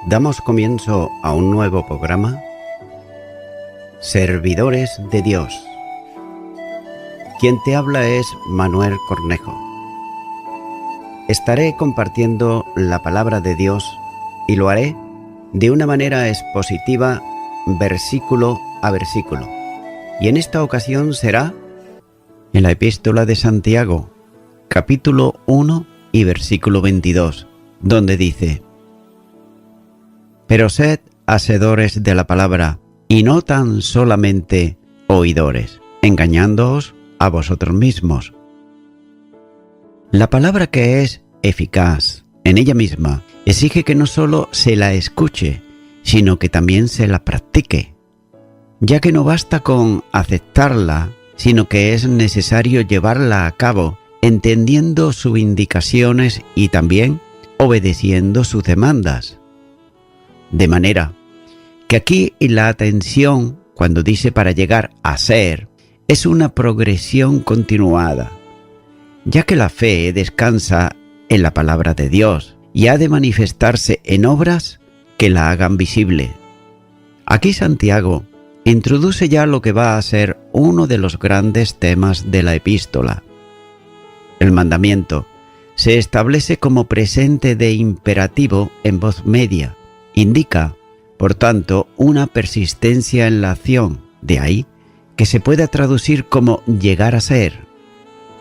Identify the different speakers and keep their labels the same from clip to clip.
Speaker 1: Damos comienzo a un nuevo programa, Servidores de Dios. Quien te habla es Manuel Cornejo. Estaré compartiendo la palabra de Dios y lo haré de una manera expositiva, versículo a versículo. Y en esta ocasión será en la Epístola de Santiago, capítulo 1 y versículo 22, donde dice: Pero sed hacedores de la palabra, y no tan solamente oidores, engañándoos a vosotros mismos. La palabra, que es eficaz en ella misma, exige que no solo se la escuche, sino que también se la practique, ya que no basta con aceptarla, sino que es necesario llevarla a cabo, entendiendo sus indicaciones y también obedeciendo sus demandas. De manera que aquí la atención, cuando dice para llegar a ser, es una progresión continuada, ya que la fe descansa en la palabra de Dios y ha de manifestarse en obras que la hagan visible. Aquí Santiago introduce ya lo que va a ser uno de los grandes temas de la epístola. El mandamiento se establece como presente de imperativo en voz media. Indica, por tanto, una persistencia en la acción, de ahí que se pueda traducir como llegar a ser.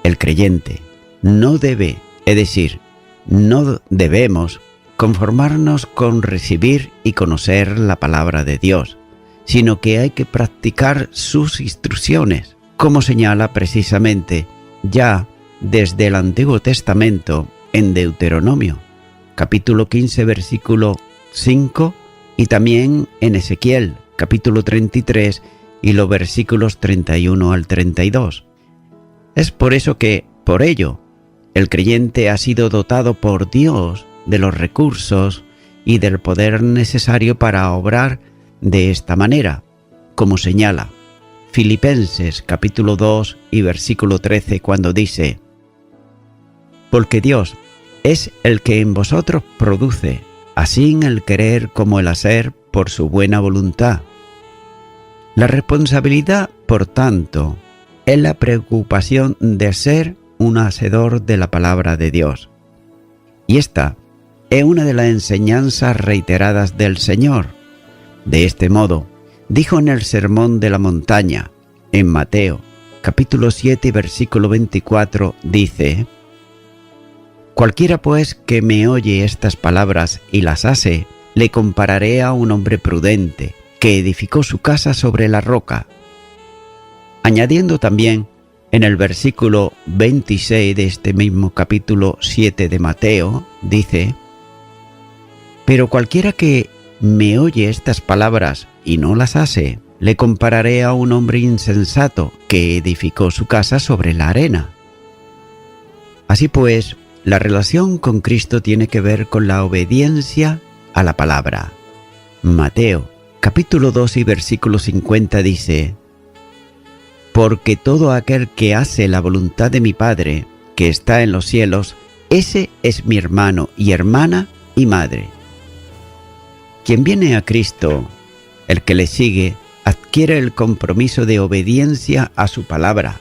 Speaker 1: El creyente no debe, es decir, no debemos conformarnos con recibir y conocer la palabra de Dios, sino que hay que practicar sus instrucciones, como señala precisamente ya desde el Antiguo Testamento en Deuteronomio, capítulo 15, versículo 5, y también en Ezequiel, capítulo 33, y los versículos 31 al 32. Es por eso que, por ello, el creyente ha sido dotado por Dios de los recursos y del poder necesario para obrar de esta manera, como señala Filipenses, capítulo 2 y versículo 13, cuando dice: Porque Dios es el que en vosotros produce, así en el querer como el hacer, por su buena voluntad. La responsabilidad, por tanto, es la preocupación de ser un hacedor de la palabra de Dios. Y esta es una de las enseñanzas reiteradas del Señor. De este modo, dijo en el Sermón de la Montaña, en Mateo, capítulo 7, versículo 24, dice: Cualquiera pues que me oye estas palabras y las hace, le compararé a un hombre prudente, que edificó su casa sobre la roca. Añadiendo también, en el versículo 26 de este mismo capítulo 7 de Mateo, dice: Pero cualquiera que me oye estas palabras y no las hace, le compararé a un hombre insensato, que edificó su casa sobre la arena. Así pues, la relación con Cristo tiene que ver con la obediencia a la palabra. Mateo, capítulo 2 y versículo 50 dice: Porque todo aquel que hace la voluntad de mi Padre, que está en los cielos, ese es mi hermano y hermana y madre. Quien viene a Cristo, el que le sigue, adquiere el compromiso de obediencia a su palabra,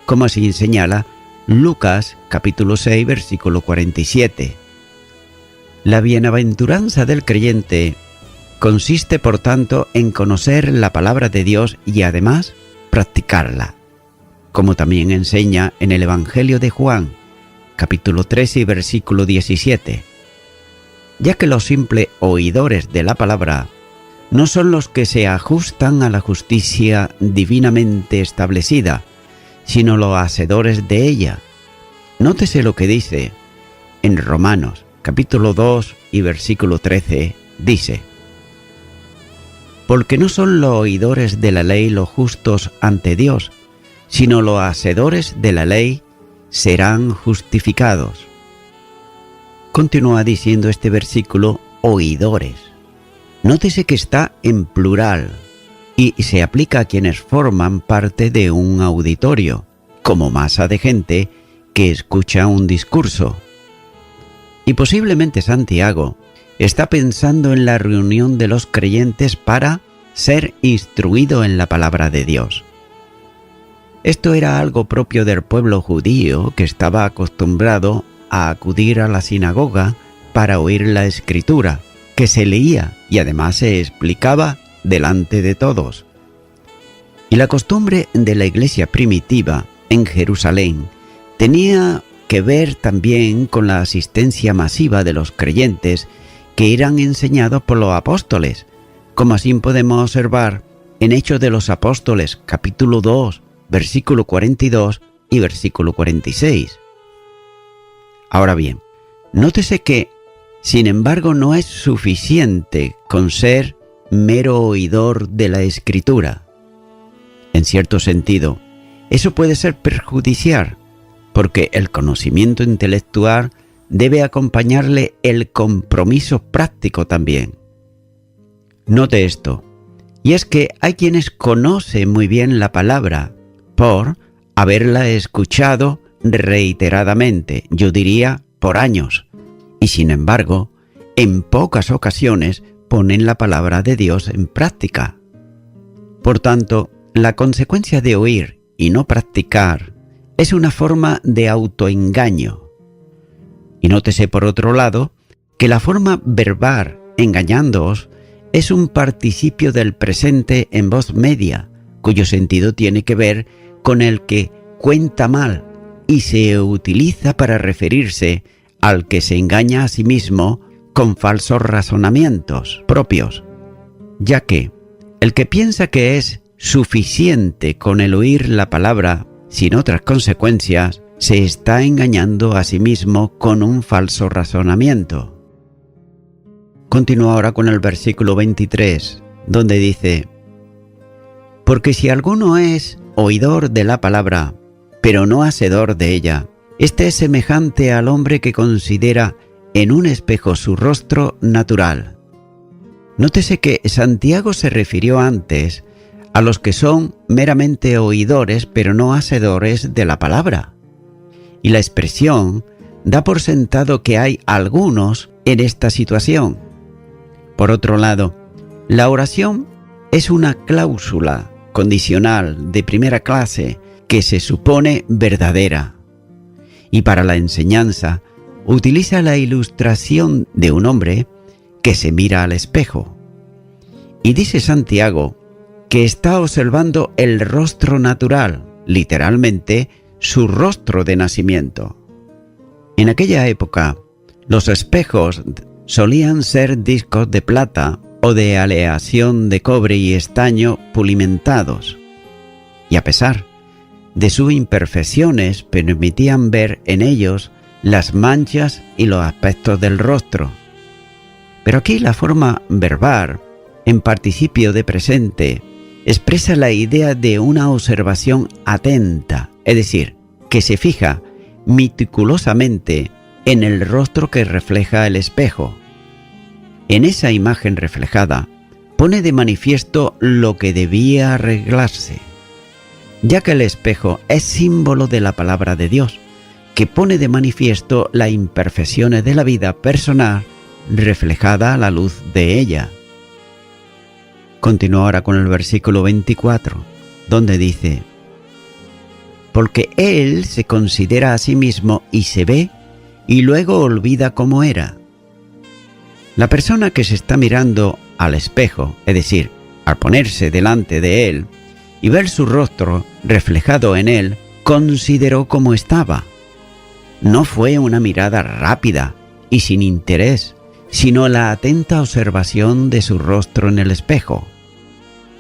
Speaker 1: como así señala Lucas, capítulo 6, versículo 47. La bienaventuranza del creyente consiste, por tanto, en conocer la palabra de Dios y además practicarla, como también enseña en el Evangelio de Juan, capítulo 13 y versículo 17. Ya que los simples oidores de la palabra no son los que se ajustan a la justicia divinamente establecida, sino los hacedores de ella. Nótese lo que dice en Romanos, capítulo 2 y versículo 13, dice: Porque no son los oidores de la ley los justos ante Dios, sino los hacedores de la ley serán justificados. Continúa diciendo este versículo oidores. Nótese que está en plural y se aplica a quienes forman parte de un auditorio, como masa de gente que escucha un discurso. Y posiblemente Santiago está pensando en la reunión de los creyentes para ser instruido en la palabra de Dios. Esto era algo propio del pueblo judío que estaba acostumbrado a acudir a la sinagoga para oír la escritura, que se leía y además se explicaba delante de todos. Y la costumbre de la iglesia primitiva en Jerusalén tenía que ver también con la asistencia masiva de los creyentes que eran enseñados por los apóstoles, como así podemos observar en Hechos de los Apóstoles, capítulo 2, versículo 42 y versículo 46. Ahora bien, nótese que, sin embargo, no es suficiente con ser mero oidor de la Escritura. En cierto sentido, eso puede ser perjudicial, porque el conocimiento intelectual debe acompañarle el compromiso práctico también. Note esto, y es que hay quienes conocen muy bien la palabra por haberla escuchado reiteradamente, yo diría por años, y sin embargo, en pocas ocasiones ponen la palabra de Dios en práctica. Por tanto, la consecuencia de oír y no practicar es una forma de autoengaño. Y nótese por otro lado que la forma verbal engañándoos es un participio del presente en voz media, cuyo sentido tiene que ver con el que cuenta mal y se utiliza para referirse al que se engaña a sí mismo con falsos razonamientos propios, ya que el que piensa que es suficiente con el oír la palabra sin otras consecuencias, se está engañando a sí mismo con un falso razonamiento. Continúa ahora con el versículo 23, donde dice: porque si alguno es oidor de la palabra, pero no hacedor de ella, este es semejante al hombre que considera en un espejo su rostro natural. Nótese que Santiago se refirió antes a los que son meramente oidores, pero no hacedores de la palabra. Y la expresión da por sentado que hay algunos en esta situación. Por otro lado, la oración es una cláusula condicional de primera clase que se supone verdadera. Y para la enseñanza utiliza la ilustración de un hombre que se mira al espejo. Y dice Santiago que está observando el rostro natural, literalmente su rostro de nacimiento. En aquella época, los espejos solían ser discos de plata o de aleación de cobre y estaño pulimentados, y a pesar de sus imperfecciones permitían ver en ellos las manchas y los aspectos del rostro. Pero aquí la forma verbal, en participio de presente, expresa la idea de una observación atenta, es decir, que se fija meticulosamente en el rostro que refleja el espejo. En esa imagen reflejada, pone de manifiesto lo que debía arreglarse, ya que el espejo es símbolo de la palabra de Dios, que pone de manifiesto las imperfecciones de la vida personal reflejada a la luz de ella. Continúa ahora con el versículo 24, donde dice: porque él se considera a sí mismo y se ve, y luego olvida cómo era. La persona que se está mirando al espejo, es decir, al ponerse delante de él y ver su rostro reflejado en él, consideró cómo estaba. No fue una mirada rápida y sin interés, sino la atenta observación de su rostro en el espejo,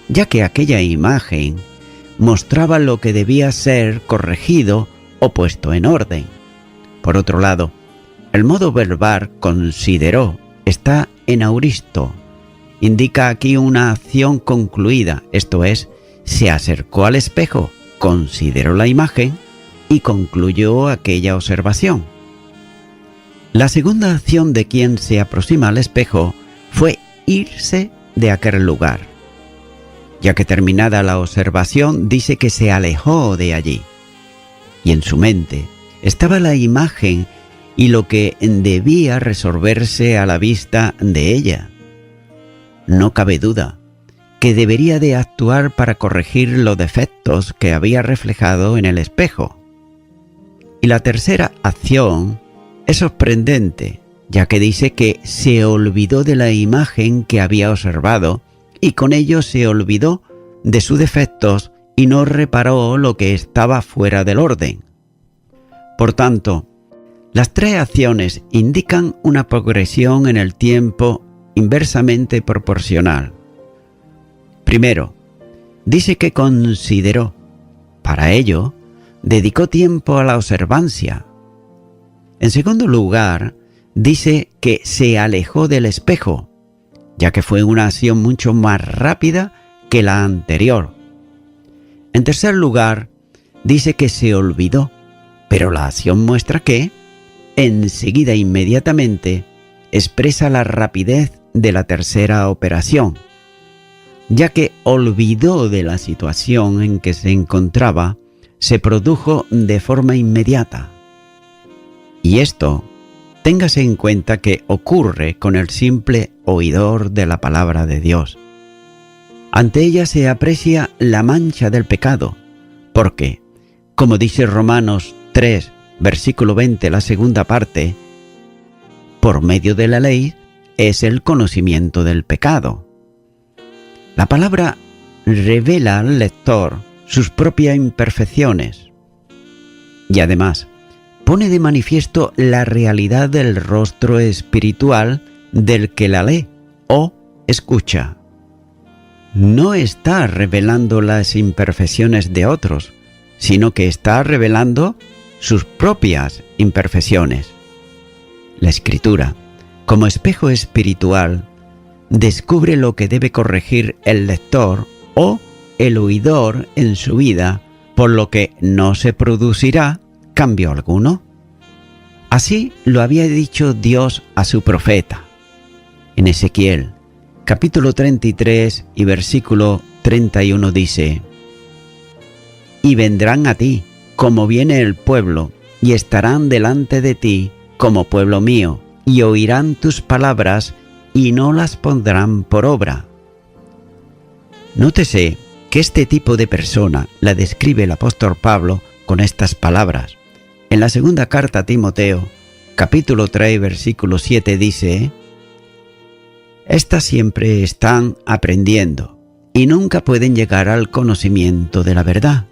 Speaker 1: ya que aquella imagen mostraba lo que debía ser corregido o puesto en orden. Por otro lado, el modo verbal consideró está en auristo. Indica aquí una acción concluida, esto es, se acercó al espejo, consideró la imagen y concluyó aquella observación. La segunda acción de quien se aproxima al espejo fue irse de aquel lugar, ya que terminada la observación dice que se alejó de allí, y en su mente estaba la imagen y lo que debía resolverse a la vista de ella. No cabe duda que debería de actuar para corregir los defectos que había reflejado en el espejo. Y la tercera acción es sorprendente, ya que dice que se olvidó de la imagen que había observado y con ello se olvidó de sus defectos y no reparó lo que estaba fuera del orden. Por tanto, las tres acciones indican una progresión en el tiempo inversamente proporcional. Primero, dice que consideró. Para ello, dedicó tiempo a la observancia. En segundo lugar, dice que se alejó del espejo, ya que fue una acción mucho más rápida que la anterior. En tercer lugar, dice que se olvidó, pero la acción muestra que, enseguida inmediatamente, expresa la rapidez de la tercera operación, ya que olvidó de la situación en que se encontraba, se produjo de forma inmediata. Y esto, téngase en cuenta que ocurre con el simple oidor de la palabra de Dios. Ante ella se aprecia la mancha del pecado, porque, como dice Romanos 3, versículo 20, la segunda parte, por medio de la ley es el conocimiento del pecado. La palabra revela al lector sus propias imperfecciones y además pone de manifiesto la realidad del rostro espiritual del que la lee o escucha. No está revelando las imperfecciones de otros, sino que está revelando sus propias imperfecciones. La Escritura, como espejo espiritual, descubre lo que debe corregir el lector o el oidor en su vida, por lo que no se producirá cambio alguno. Así lo había dicho Dios a su profeta. En Ezequiel, capítulo 33 y versículo 31 dice: «Y vendrán a ti, como viene el pueblo, y estarán delante de ti como pueblo mío, y oirán tus palabras, y no las pondrán por obra». Nótese que este tipo de persona la describe el apóstol Pablo con estas palabras. En la segunda carta a Timoteo, capítulo 3, versículo 7 dice: «Estas siempre están aprendiendo y nunca pueden llegar al conocimiento de la verdad».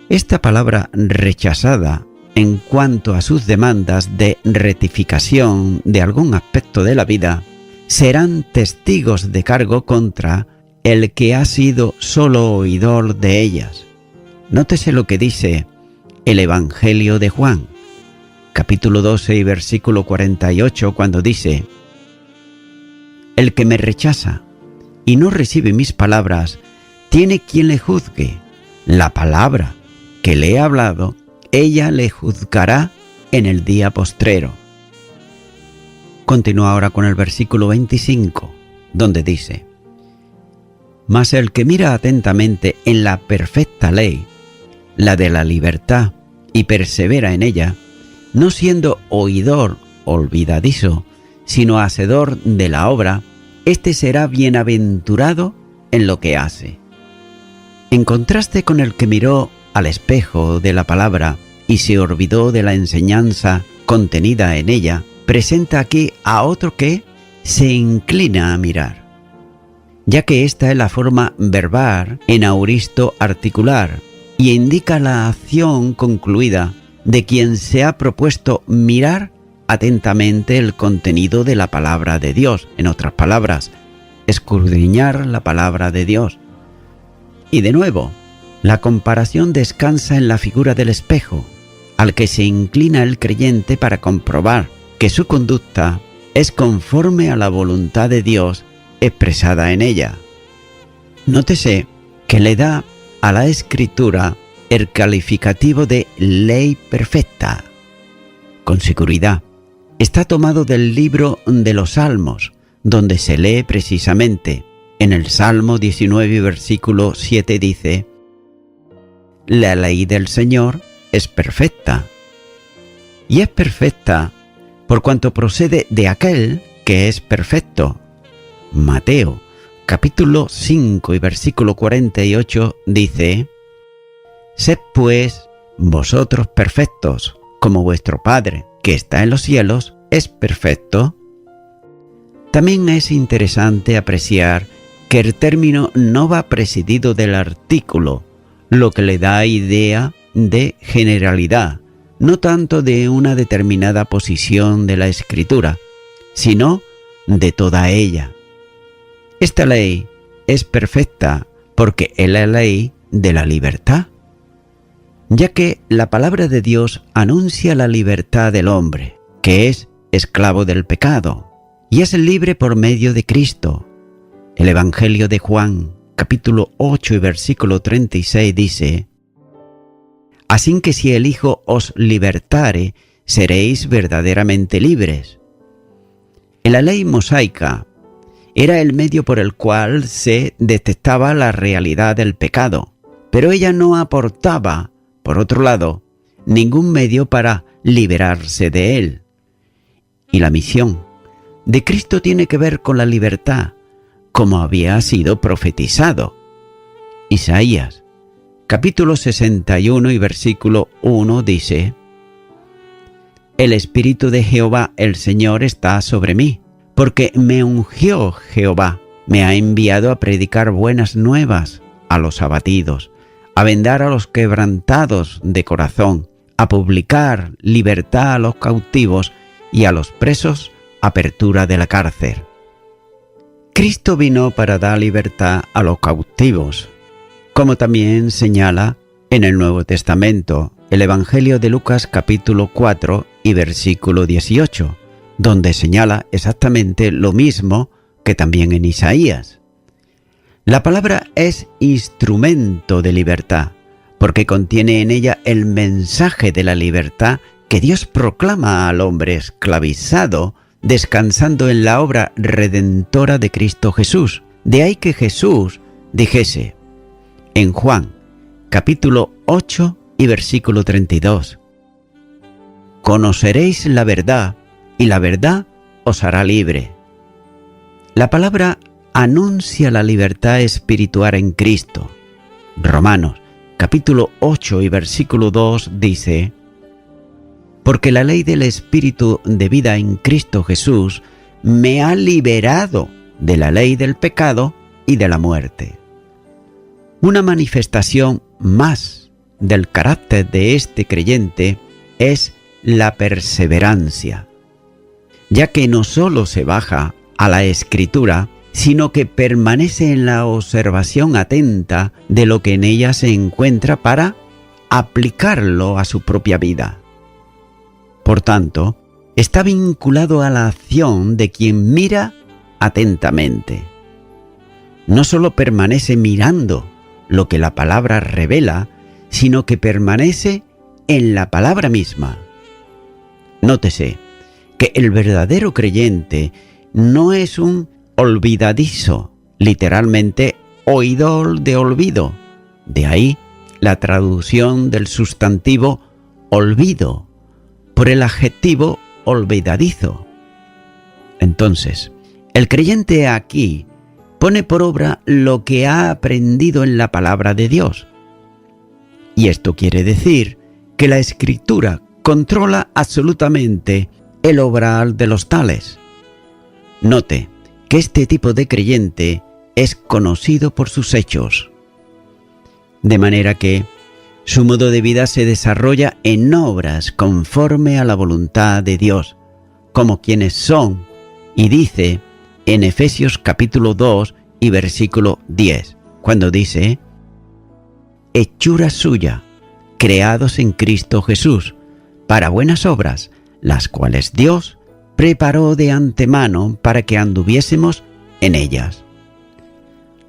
Speaker 1: Esta palabra rechazada en cuanto a sus demandas de rectificación de algún aspecto de la vida serán testigos de cargo contra el que ha sido solo oidor de ellas. Nótese lo que dice el Evangelio de Juan, capítulo 12 y versículo 48, cuando dice: «El que me rechaza y no recibe mis palabras, tiene quien le juzgue. La palabra que le he hablado, ella le juzgará en el día postrero». Continúa ahora con el versículo 25, donde dice: «Mas el que mira atentamente en la perfecta ley, la de la libertad, y persevera en ella, no siendo oidor olvidadizo, sino hacedor de la obra, éste será bienaventurado en lo que hace». En contraste con el que miró al espejo de la palabra y se olvidó de la enseñanza contenida en ella, presenta aquí a otro que se inclina a mirar, ya que esta es la forma verbal en auristo articular y indica la acción concluida de quien se ha propuesto mirar atentamente el contenido de la palabra de Dios. En otras palabras, escudriñar la palabra de Dios. Y de nuevo, la comparación descansa en la figura del espejo, al que se inclina el creyente para comprobar que su conducta es conforme a la voluntad de Dios expresada en ella. Nótese que le da a la Escritura el calificativo de ley perfecta. Con seguridad, está tomado del libro de los Salmos, donde se lee precisamente en el Salmo 19, versículo 7 dice: la ley del Señor es perfecta. Y es perfecta por cuanto procede de aquel que es perfecto. Mateo, capítulo 5 y versículo 48 dice: sed pues vosotros perfectos, como vuestro Padre, que está en los cielos, es perfecto. También es interesante apreciar que el término no va precedido del artículo, lo que le da idea de generalidad, no tanto de una determinada posición de la Escritura, sino de toda ella. Esta ley es perfecta porque es la ley de la libertad, ya que la palabra de Dios anuncia la libertad del hombre, que es esclavo del pecado, y es libre por medio de Cristo. El Evangelio de Juan, capítulo 8 y versículo 36 dice: así que si el Hijo os libertare, seréis verdaderamente libres. En la ley mosaica era el medio por el cual se detectaba la realidad del pecado, pero ella no aportaba, por otro lado, ningún medio para liberarse de él. Y la misión de Cristo tiene que ver con la libertad, como había sido profetizado. Isaías, capítulo 61 y versículo 1 dice: el Espíritu de Jehová el Señor está sobre mí, porque me ungió Jehová, me ha enviado a predicar buenas nuevas a los abatidos, a vendar a los quebrantados de corazón, a publicar libertad a los cautivos y a los presos apertura de la cárcel. Cristo vino para dar libertad a los cautivos, como también señala en el Nuevo Testamento el Evangelio de Lucas capítulo 4 y versículo 18, donde señala exactamente lo mismo que también en Isaías. La palabra es instrumento de libertad, porque contiene en ella el mensaje de la libertad que Dios proclama al hombre esclavizado, descansando en la obra redentora de Cristo Jesús. De ahí que Jesús dijese en Juan, capítulo 8 y versículo 32: conoceréis la verdad, y la verdad os hará libre. La palabra anuncia la libertad espiritual en Cristo. Romanos, capítulo 8 y versículo 2 dice: porque la ley del Espíritu de vida en Cristo Jesús me ha liberado de la ley del pecado y de la muerte. Una manifestación más del carácter de este creyente es la perseverancia, ya que no solo se baja a la Escritura, sino que permanece en la observación atenta de lo que en ella se encuentra para aplicarlo a su propia vida. Por tanto, está vinculado a la acción de quien mira atentamente. No solo permanece mirando lo que la palabra revela, sino que permanece en la palabra misma. Nótese que el verdadero creyente no es un olvidadizo, literalmente oidor de olvido. De ahí la traducción del sustantivo olvido por el adjetivo olvidadizo. Entonces, el creyente aquí pone por obra lo que ha aprendido en la palabra de Dios. Y esto quiere decir que la Escritura controla absolutamente el obrar de los tales. Note que este tipo de creyente es conocido por sus hechos, de manera que su modo de vida se desarrolla en obras conforme a la voluntad de Dios, como quienes son, y dice en Efesios capítulo 2 y versículo 10, cuando dice: hechura suya, creados en Cristo Jesús, para buenas obras, las cuales Dios preparó de antemano para que anduviésemos en ellas.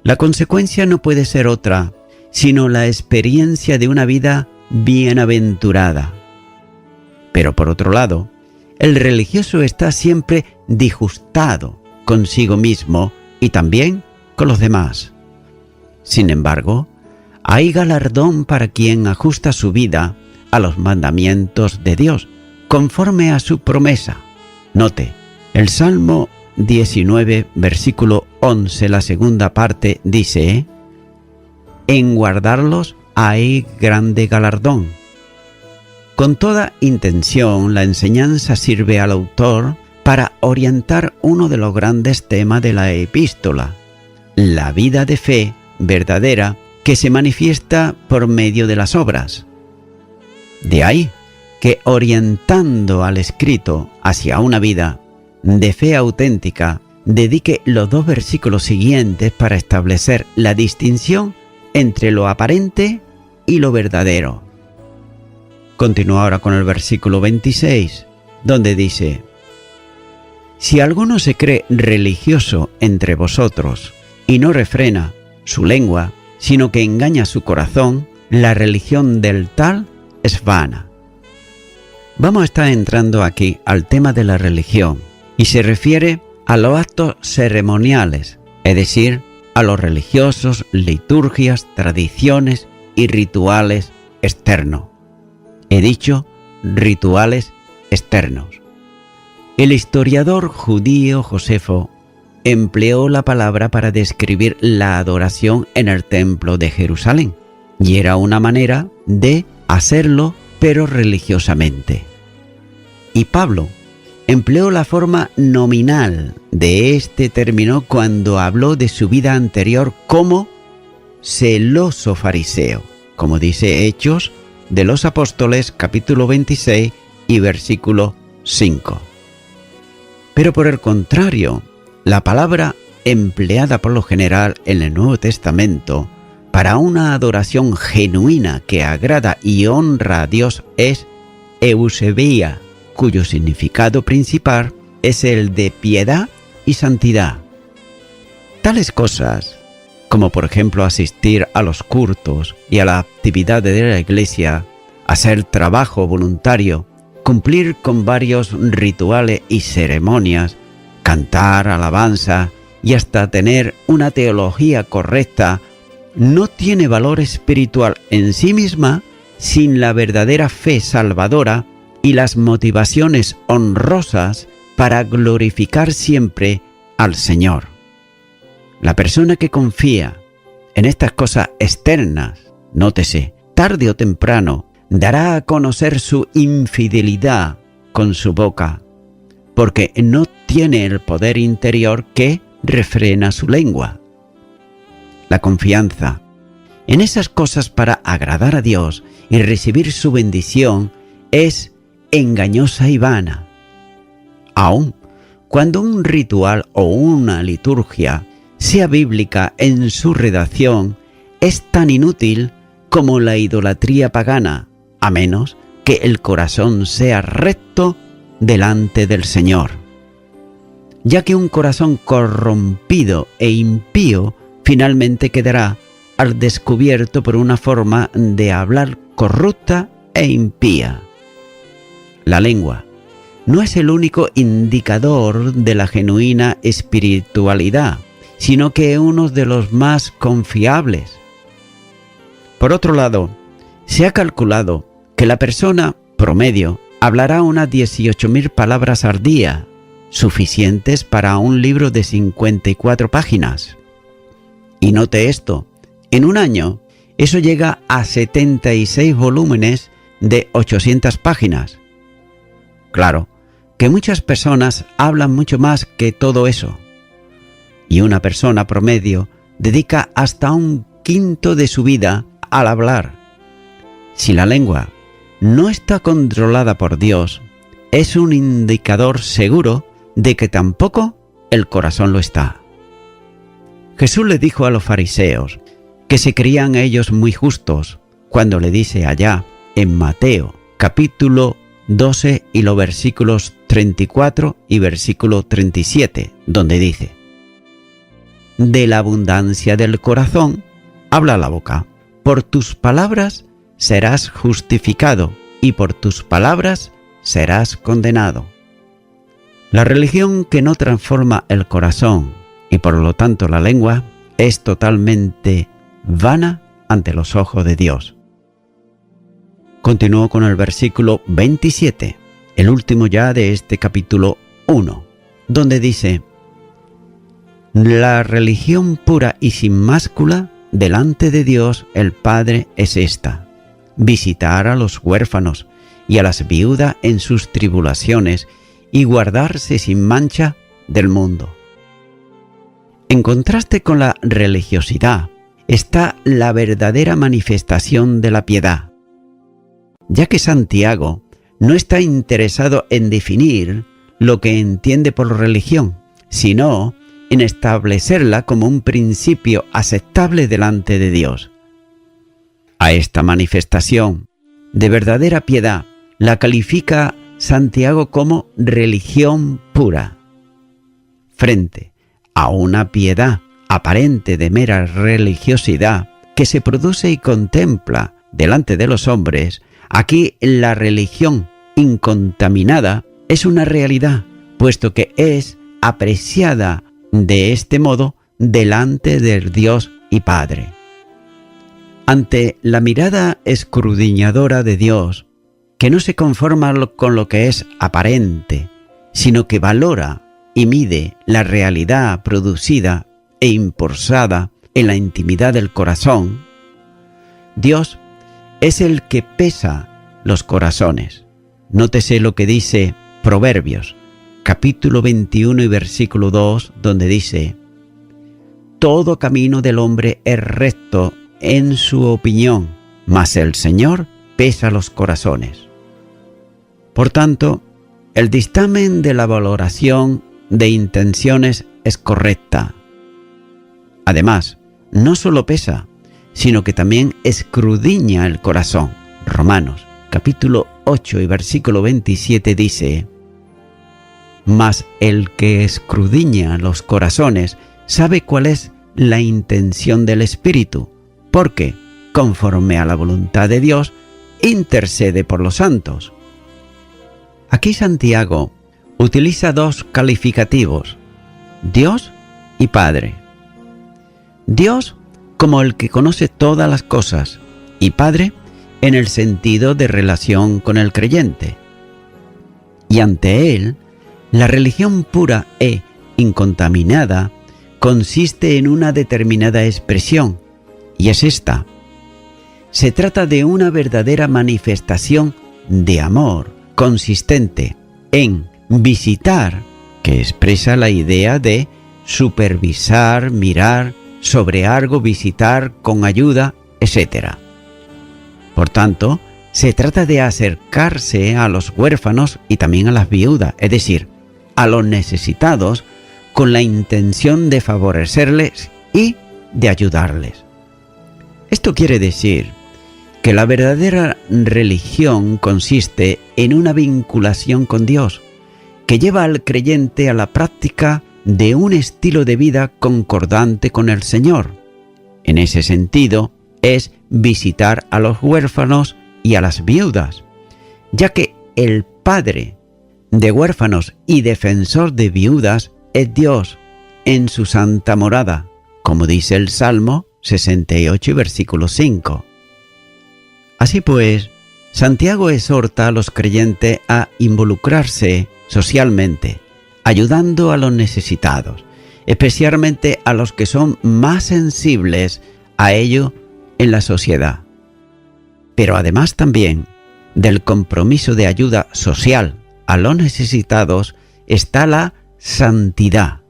Speaker 1: La consecuencia no puede ser otra sino la experiencia de una vida bienaventurada. Pero por otro lado, el religioso está siempre disgustado consigo mismo y también con los demás. Sin embargo, hay galardón para quien ajusta su vida a los mandamientos de Dios, conforme a su promesa. Note, el Salmo 19, versículo 11, la segunda parte, dice: en guardarlos hay grande galardón. Con toda intención, la enseñanza sirve al autor para orientar uno de los grandes temas de la epístola, la vida de fe verdadera que se manifiesta por medio de las obras. De ahí que, orientando al escrito hacia una vida de fe auténtica, dedique los 2 versículos siguientes para establecer la distinción entre lo aparente y lo verdadero. Continúa ahora con el versículo 26, donde dice: si alguno se cree religioso entre vosotros y no refrena su lengua, sino que engaña su corazón, la religión del tal es vana. Vamos a estar entrando aquí al tema de la religión, y se refiere a los actos ceremoniales, es decir, a los religiosos, liturgias, tradiciones y rituales externos. He dicho rituales externos. El historiador judío Josefo empleó la palabra para describir la adoración en el templo de Jerusalén, y era una manera de hacerlo, pero religiosamente. Y Pablo empleó la forma nominal de este término cuando habló de su vida anterior como celoso fariseo, como dice Hechos de los Apóstoles, capítulo 26 y versículo 5. Pero por el contrario, la palabra empleada por lo general en el Nuevo Testamento para una adoración genuina que agrada y honra a Dios es eusebia, cuyo significado principal es el de piedad y santidad. Tales cosas, como por ejemplo asistir a los cultos y a las actividades de la iglesia, hacer trabajo voluntario, cumplir con varios rituales y ceremonias, cantar alabanza y hasta tener una teología correcta, no tiene valor espiritual en sí misma sin la verdadera fe salvadora y las motivaciones honrosas para glorificar siempre al Señor. La persona que confía en estas cosas externas, nótese, tarde o temprano, dará a conocer su infidelidad con su boca, porque no tiene el poder interior que refrena su lengua. La confianza en esas cosas para agradar a Dios y recibir su bendición es engañosa y vana. Aun cuando un ritual o una liturgia sea bíblica en su redacción, es tan inútil como la idolatría pagana, a menos que el corazón sea recto delante del Señor. Ya que un corazón corrompido e impío finalmente quedará al descubierto por una forma de hablar corrupta e impía. La lengua no es el único indicador de la genuina espiritualidad, sino que es uno de los más confiables. Por otro lado, se ha calculado que la persona promedio hablará unas 18.000 palabras al día, suficientes para un libro de 54 páginas. Y note esto, en un año eso llega a 76 volúmenes de 800 páginas. Claro, que muchas personas hablan mucho más que todo eso. Y una persona promedio dedica hasta un quinto de su vida al hablar. Si la lengua no está controlada por Dios, es un indicador seguro de que tampoco el corazón lo está. Jesús le dijo a los fariseos que se creían ellos muy justos cuando le dice allá en Mateo capítulo 12 y los versículos 34 y versículo 37, donde dice: de la abundancia del corazón habla la boca, por tus palabras serás justificado y por tus palabras serás condenado. La religión que no transforma el corazón y por lo tanto la lengua es totalmente vana ante los ojos de Dios. Continúo con el versículo 27, el último ya de este capítulo 1, donde dice: la religión pura y sin máscula delante de Dios el Padre es esta: visitar a los huérfanos y a las viudas en sus tribulaciones y guardarse sin mancha del mundo. En contraste con la religiosidad está la verdadera manifestación de la piedad, ya que Santiago no está interesado en definir lo que entiende por religión, sino en establecerla como un principio aceptable delante de Dios. A esta manifestación de verdadera piedad la califica Santiago como religión pura, frente a una piedad aparente de mera religiosidad que se produce y contempla delante de los hombres. Aquí la religión incontaminada es una realidad, puesto que es apreciada de este modo delante del Dios y Padre. Ante la mirada escudriñadora de Dios, que no se conforma con lo que es aparente, sino que valora y mide la realidad producida e impulsada en la intimidad del corazón, Dios es el que pesa los corazones. Nótese lo que dice Proverbios, capítulo 21 y versículo 2, donde dice: todo camino del hombre es recto en su opinión, mas el Señor pesa los corazones. Por tanto, el dictamen de la valoración de intenciones es correcta. Además, no solo pesa, sino que también escudriña el corazón. Romanos, capítulo 8 y versículo 27 dice: mas el que escudriña los corazones sabe cuál es la intención del Espíritu, porque, conforme a la voluntad de Dios, intercede por los santos. Aquí Santiago utiliza dos calificativos: Dios y Padre. Dios como el que conoce todas las cosas, y Padre en el sentido de relación con el creyente. Y ante él, la religión pura e incontaminada consiste en una determinada expresión, y es esta: se trata de una verdadera manifestación de amor consistente en visitar, que expresa la idea de supervisar, mirar sobre algo, visitar con ayuda, etc. Por tanto, se trata de acercarse a los huérfanos y también a las viudas, es decir, a los necesitados, con la intención de favorecerles y de ayudarles. Esto quiere decir que la verdadera religión consiste en una vinculación con Dios, que lleva al creyente a la práctica de un estilo de vida concordante con el Señor. En ese sentido, es visitar a los huérfanos y a las viudas, ya que el Padre de huérfanos y defensor de viudas es Dios en su santa morada, como dice el Salmo 68 y versículo 5. Así pues, Santiago exhorta a los creyentes a involucrarse socialmente, ayudando a los necesitados, especialmente a los que son más sensibles a ello en la sociedad. Pero además también del compromiso de ayuda social a los necesitados está la santidad.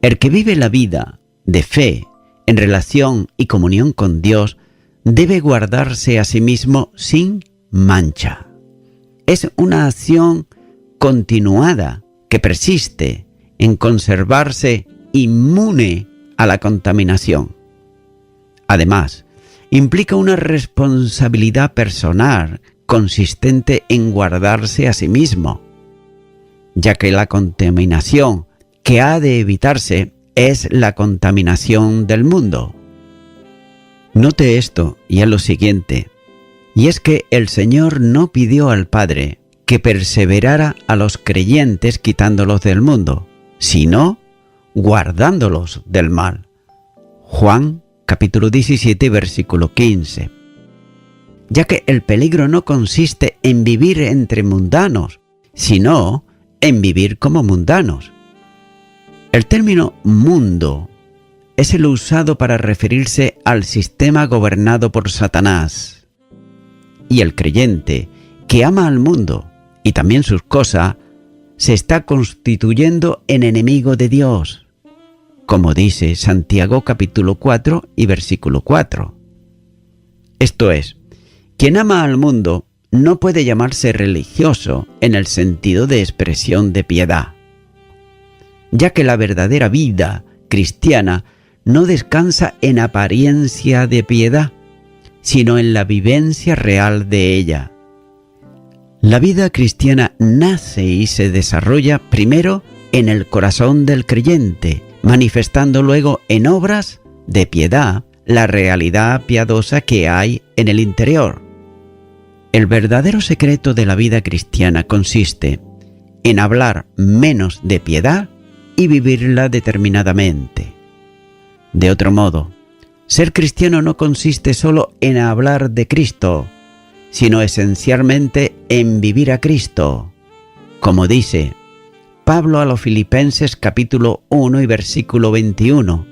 Speaker 1: El que vive la vida de fe en relación y comunión con Dios debe guardarse a sí mismo sin mancha. Es una acción continuada que persiste en conservarse inmune a la contaminación. Además, implica una responsabilidad personal consistente en guardarse a sí mismo, ya que la contaminación que ha de evitarse es la contaminación del mundo. Note esto y es lo siguiente, y es que el Señor no pidió al Padre que perseverara a los creyentes quitándolos del mundo, sino guardándolos del mal. Juan capítulo 17, versículo 15. Ya que el peligro no consiste en vivir entre mundanos, sino en vivir como mundanos. El término mundo es el usado para referirse al sistema gobernado por Satanás. Y el creyente que ama al mundo y también sus cosas, se está constituyendo en enemigo de Dios, como dice Santiago capítulo 4 y versículo 4. Esto es, quien ama al mundo no puede llamarse religioso en el sentido de expresión de piedad, ya que la verdadera vida cristiana no descansa en apariencia de piedad, sino en la vivencia real de ella. La vida cristiana nace y se desarrolla primero en el corazón del creyente, manifestando luego en obras de piedad la realidad piadosa que hay en el interior. El verdadero secreto de la vida cristiana consiste en hablar menos de piedad y vivirla determinadamente. De otro modo, ser cristiano no consiste solo en hablar de Cristo, sino esencialmente en vivir a Cristo, como dice Pablo a los Filipenses capítulo 1 y versículo 21,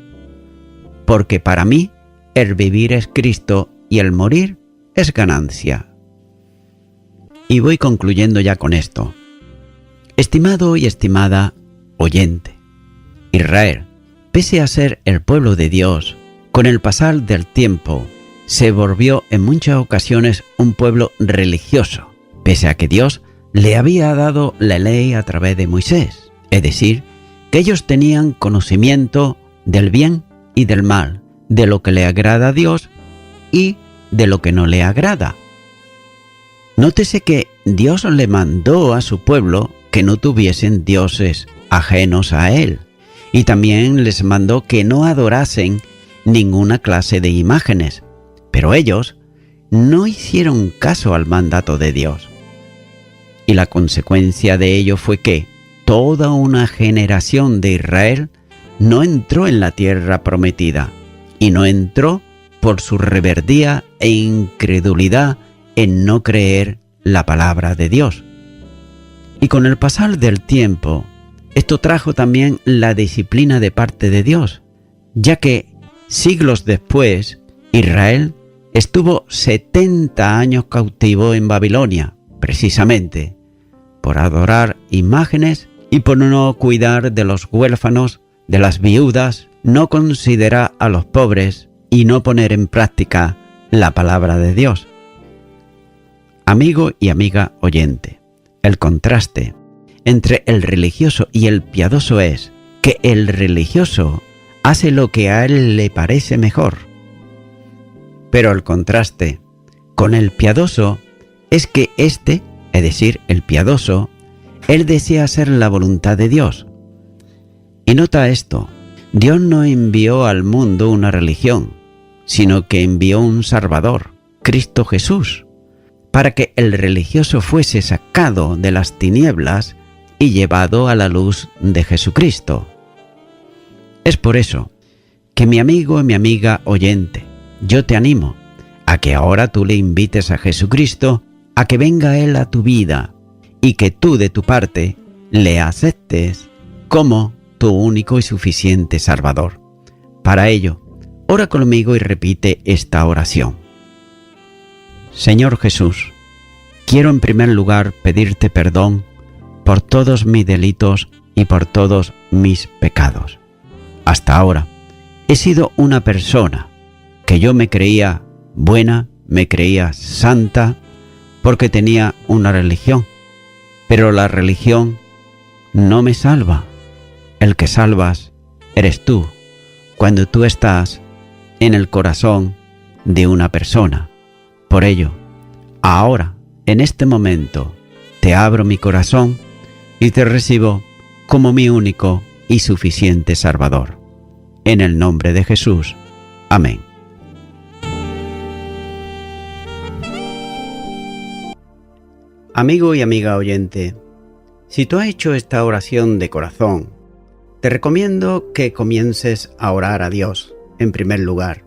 Speaker 1: porque para mí el vivir es Cristo y el morir es ganancia. Y voy concluyendo ya con esto. Estimado y estimada oyente, Israel, pese a ser el pueblo de Dios, con el pasar del tiempo, se volvió en muchas ocasiones un pueblo religioso, pese a que Dios le había dado la ley a través de Moisés, es decir, que ellos tenían conocimiento del bien y del mal, de lo que le agrada a Dios y de lo que no le agrada. Nótese que Dios le mandó a su pueblo que no tuviesen dioses ajenos a él, y también les mandó que no adorasen ninguna clase de imágenes, pero ellos no hicieron caso al mandato de Dios. Y la consecuencia de ello fue que toda una generación de Israel no entró en la tierra prometida, y no entró por su rebeldía e incredulidad en no creer la palabra de Dios. Y con el pasar del tiempo, esto trajo también la disciplina de parte de Dios, ya que siglos después, Israel estuvo 70 años cautivo en Babilonia, precisamente por adorar imágenes y por no cuidar de los huérfanos, de las viudas, no considerar a los pobres y no poner en práctica la palabra de Dios. Amigo y amiga oyente, el contraste entre el religioso y el piadoso es que el religioso hace lo que a él le parece mejor. Pero el contraste con el piadoso es que éste, es decir, el piadoso, él desea hacer la voluntad de Dios. Y nota esto, Dios no envió al mundo una religión, sino que envió un Salvador, Cristo Jesús, para que el religioso fuese sacado de las tinieblas y llevado a la luz de Jesucristo. Es por eso que mi amigo y mi amiga oyente, yo te animo a que ahora tú le invites a Jesucristo a que venga Él a tu vida y que tú de tu parte le aceptes como tu único y suficiente Salvador. Para ello, ora conmigo y repite esta oración. Señor Jesús, quiero en primer lugar pedirte perdón por todos mis delitos y por todos mis pecados. Hasta ahora he sido una persona que yo me creía buena, me creía santa, porque tenía una religión. Pero la religión no me salva. El que salvas eres tú, cuando tú estás en el corazón de una persona. Por ello, ahora, en este momento, te abro mi corazón y te recibo como mi único y suficiente Salvador. En el nombre de Jesús. Amén. Amigo y amiga oyente, si tú has hecho esta oración de corazón, te recomiendo que comiences a orar a Dios, en primer lugar,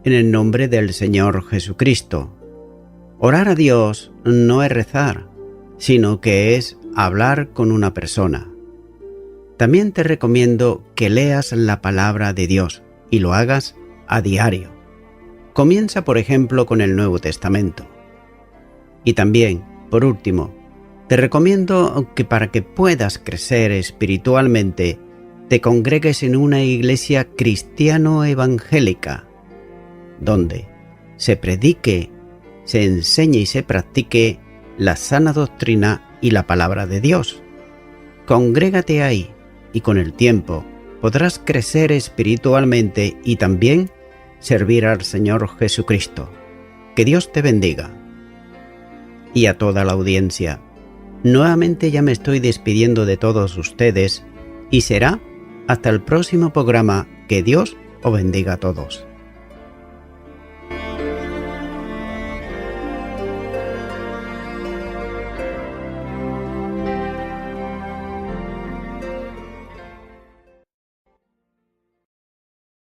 Speaker 1: en el nombre del Señor Jesucristo. Orar a Dios no es rezar, sino que es hablar con una persona. También te recomiendo que leas la palabra de Dios y lo hagas a diario. Comienza, por ejemplo, con el Nuevo Testamento. Y también, por último, te recomiendo que para que puedas crecer espiritualmente, te congregues en una iglesia cristiano-evangélica, donde se predique, se enseñe y se practique la sana doctrina y la palabra de Dios. Congrégate ahí y con el tiempo podrás crecer espiritualmente y también servir al Señor Jesucristo. Que Dios te bendiga. Y a toda la audiencia, nuevamente ya me estoy despidiendo de todos ustedes y será hasta el próximo programa. Que Dios os bendiga a todos.